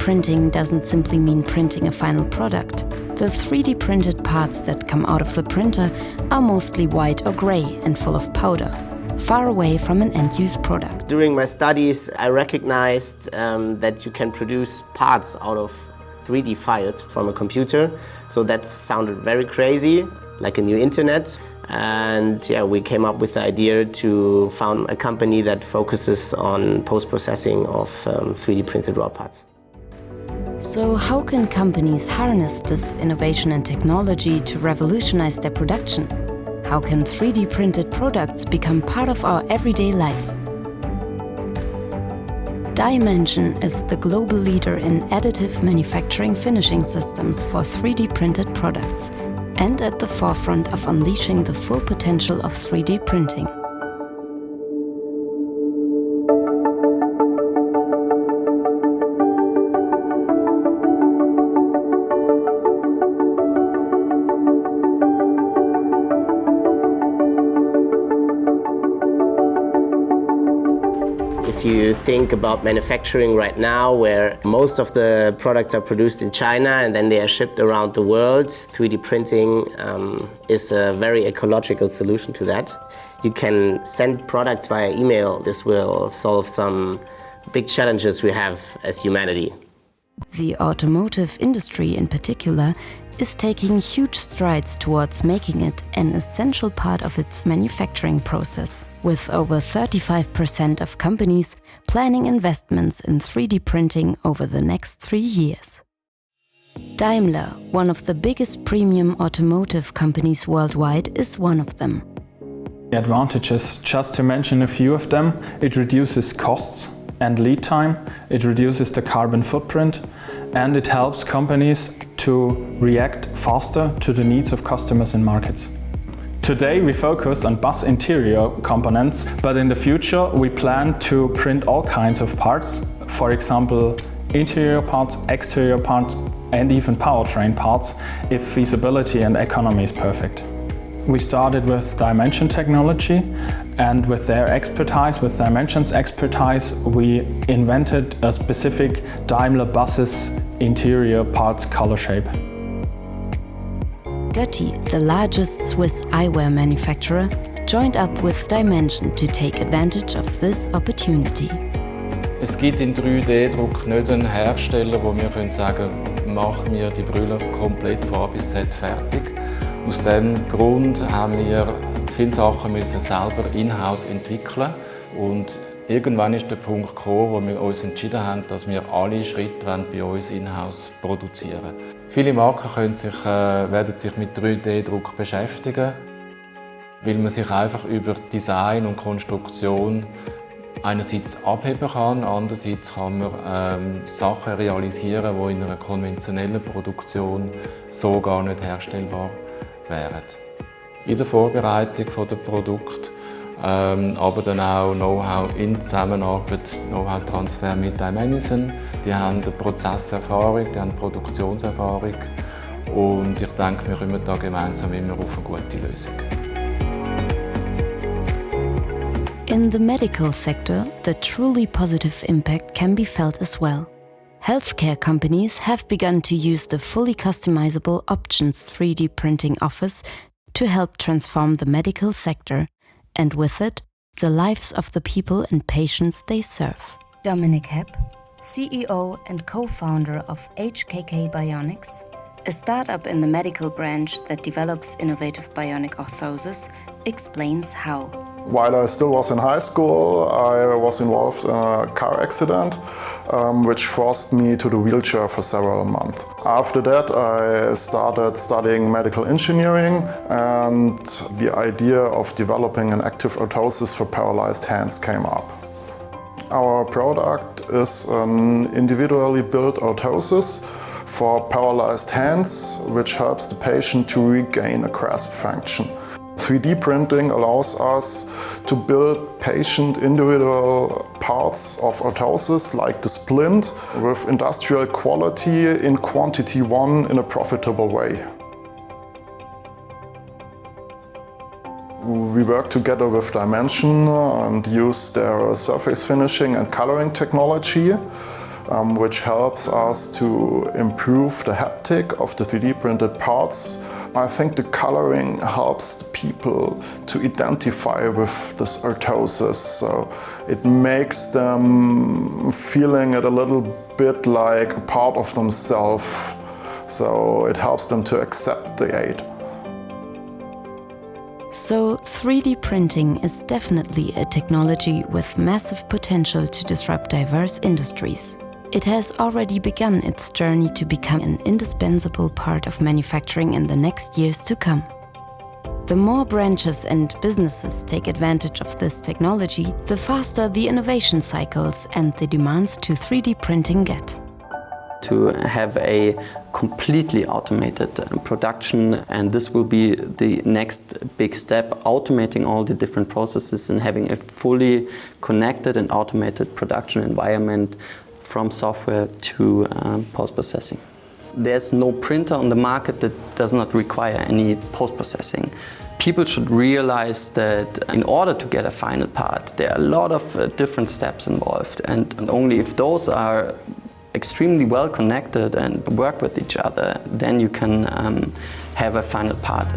printing doesn't simply mean printing a final product. The 3D printed parts that come out of the printer are mostly white or gray and full of powder, far away from an end-use product. During my studies, I recognized that you can produce parts out of 3D files from a computer. So that sounded very crazy, like a new internet. And yeah, we came up with the idea to found a company that focuses on post-processing of 3D printed raw parts. So how can companies harness this innovation and technology to revolutionize their production? How can 3D printed products become part of our everyday life? DyeMansion is the global leader in additive manufacturing finishing systems for 3D printed products and at the forefront of unleashing the full potential of 3D printing. If you think about manufacturing right now, where most of the products are produced in China and then they are shipped around the world, 3D printing is a very ecological solution to that. You can send products via email. This will solve some big challenges we have as humanity. The automotive industry in particular is taking huge strides towards making it an essential part of its manufacturing process, with over 35% of companies planning investments in 3D printing over the next 3 years. Daimler, one of the biggest premium automotive companies worldwide, is one of them. The advantages, just to mention a few of them, it reduces costs and lead time, it reduces the carbon footprint, and it helps companies to react faster to the needs of customers and markets. Today we focus on bus interior components, but in the future we plan to print all kinds of parts, for example interior parts, exterior parts and even powertrain parts if feasibility and economy is perfect. We started with DyeMansion technology, and with their expertise, with DyeMansion's expertise, we invented a specific Daimler bus's interior parts color shape. Götti, the largest Swiss eyewear manufacturer, joined up with DyeMansion to take advantage of this opportunity. Es gibt in 3D-Druck nicht einen Hersteller, wo wir sagen können, mach mir die Brille komplett von A bis Z fertig. Aus diesem Grund haben wir viele Sachen selber in-house entwickeln und irgendwann ist der Punkt gekommen, wo wir uns entschieden haben, dass wir alle Schritte bei uns in-house produzieren. Viele Marken werden sich mit 3D-Druck beschäftigen, weil man sich einfach über Design und Konstruktion einerseits abheben kann, andererseits kann man Sachen realisieren, die in einer konventionellen Produktion so gar nicht herstellbar wären. In der Vorbereitung der Produkte, aber dann auch Know-how in Zusammenarbeit, Know-how-Transfer mit DyeMansion. Die haben eine Prozesserfahrung, die haben Produktionserfahrung und ich denke, wir kommen da gemeinsam immer auf eine gute Lösung. In the medical sector, the truly positive impact can be felt as well. Healthcare companies have begun to use the fully customizable Options 3D printing offers to help transform the medical sector, and with it, the lives of the people and patients they serve. Dominik Hepp, CEO and co-founder of HKK Bionics, a startup in the medical branch that develops innovative bionic orthoses, explains how. While I still was in high school, I was involved in a car accident, which forced me to the wheelchair for several months. After that, I started studying medical engineering, and the idea of developing an active orthosis for paralyzed hands came up. Our product is an individually built orthosis for paralyzed hands, which helps the patient to regain a grasp function. 3D printing allows us to build patient individual parts of orthosis, like the splint, with industrial quality in quantity one in a profitable way. We work together with DyeMansion and use their surface finishing and coloring technology. which helps us to improve the haptic of the 3D printed parts. I think the coloring helps the people to identify with this orthosis, so it makes them feeling it a little bit like a part of themselves, so it helps them to accept the aid. So 3D printing is definitely a technology with massive potential to disrupt diverse industries. It has already begun its journey to become an indispensable part of manufacturing in the next years to come. The more branches and businesses take advantage of this technology, the faster the innovation cycles and the demands to 3D printing get. To have a completely automated production, and this will be the next big step, automating all the different processes and having a fully connected and automated production environment from software to post-processing. There's no printer on the market that does not require any post-processing. People should realize that in order to get a final part, there are a lot of different steps involved, and only if those are extremely well connected and work with each other, then you can have a final part.